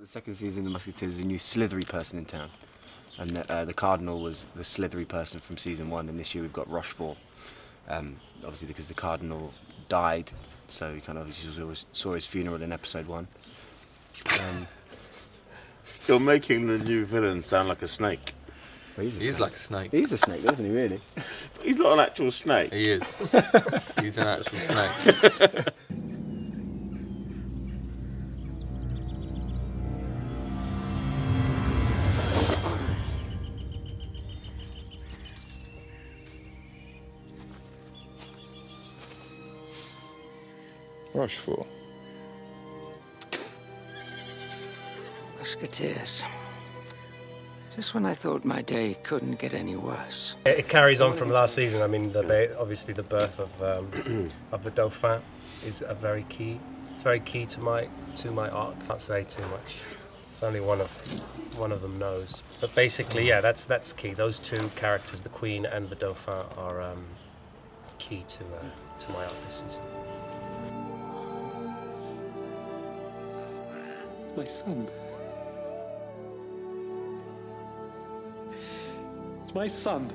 The second season of the Musketeers is a new slithery person in town. And the Cardinal was the slithery person from season 1, and this year we've got Rochefort. Obviously because the Cardinal died, so you kind of obviously saw his funeral in episode 1. You're making the new villain sound like a snake. Well, he's like a snake. He's a snake, isn't he, really? He's not an actual snake. He is. He's an actual snake. Rochefort. Musketeers. Just when I thought my day couldn't get any worse. It carries on from last season. I mean, obviously the birth of the Dauphin is a very key. It's very key to my arc. Can't say too much. It's only one of them knows. But basically, yeah, that's key. Those two characters, the Queen and the Dauphin, are key to my arc this season. My son. It's my son.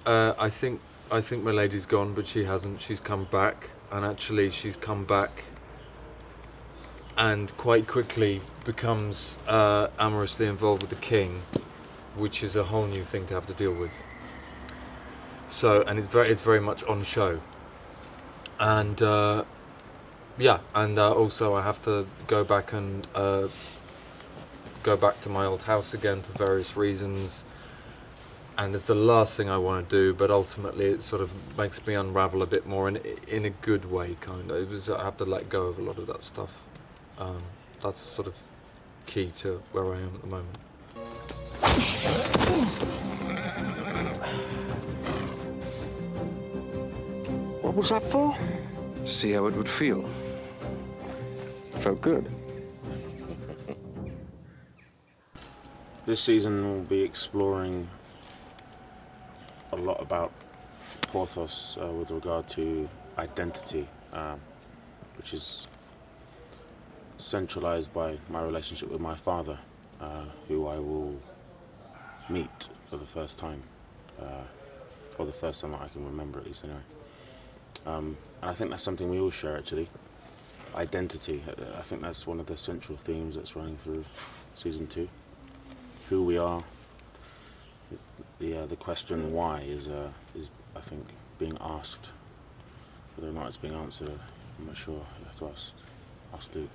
I think my lady's gone, but she hasn't. She's come back, and actually she's come back and quite quickly becomes amorously involved with the king, which is a whole new thing to have to deal with. So, and it's very much on show, and yeah, and also I have to go back and go back to my old house again for various reasons, and it's the last thing I want to do, but ultimately it sort of makes me unravel a bit more in a good way, kind of. I have to let go of a lot of that stuff. That's sort of key to where I am at the moment. What was that for? To see how it would feel. Felt good. This season will be exploring a lot about Porthos with regard to identity, which is centralized by my relationship with my father, who I will meet for the first time, or the first time that I can remember, at least anyway. And I think that's something we all share, actually. Identity. I think that's one of the central themes that's running through season 2. Who we are. The question why is I think being asked. Whether or not it's being answered, I'm not sure. You have to ask Luke.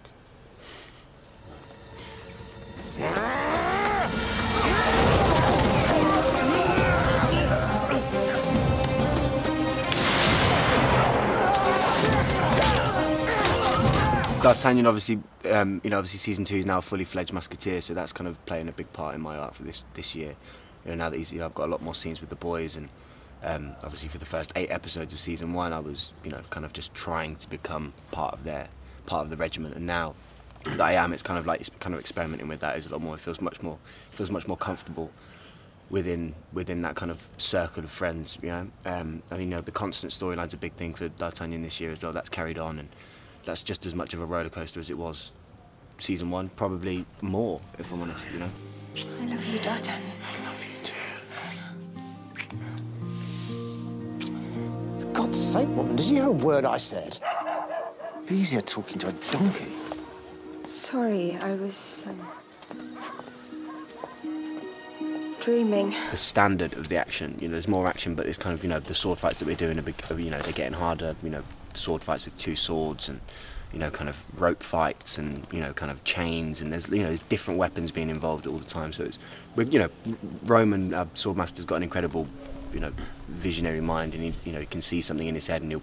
D'Artagnan, obviously, obviously season 2 is now a fully fledged Musketeer, so that's kind of playing a big part in my arc for this year. Now that he's, I've got a lot more scenes with the boys, and obviously for the first 8 episodes of season 1, I was, kind of just trying to become part of the regiment, and now that I am, it's kind of experimenting with that. Is a lot more. It feels much more comfortable within that kind of circle of friends. I mean, the constant storyline's a big thing for D'Artagnan this year as well. That's carried on, and that's just as much of a roller coaster as it was season 1, probably more, if I'm honest. I love you, D'Artagnan. I love you too. For God's sake, woman, did you hear a word I said? Be easier talking to a donkey. Sorry, I was dreaming. The standard of the action, there's more action, but it's kind of, the sword fights that we're doing they're getting harder. Sword fights with 2 swords, and kind of rope fights, and kind of chains, and there's different weapons being involved all the time. So it's, Roman swordmaster's got an incredible visionary mind, and he can see something in his head, and he'll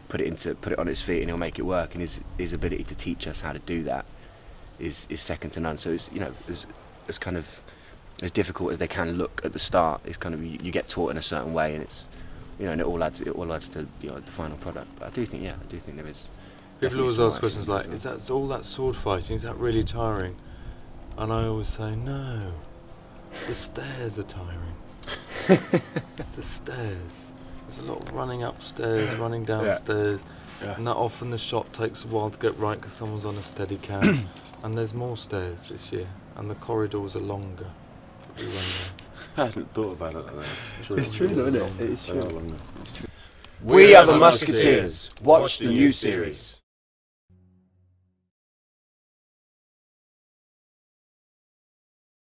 put it on his feet, and he'll make it work. And his ability to teach us how to do that is second to none. So it's as kind of as difficult as they can look at the start. It's kind of you get taught in a certain way, and it's and it all adds to the final product. But I do think there is. People always ask questions like, "Is that all that sword fighting? Is that really tiring?" And I always say, "No, the stairs are tiring. It's the stairs." There's a lot of running upstairs, running downstairs, and that often the shot takes a while to get right because someone's on a steady cam. And there's more stairs this year, and the corridors are longer. We run there. I hadn't thought about it like that. It's true though, isn't it? It is They are true. longer. We are the Musketeers. Watch the new series.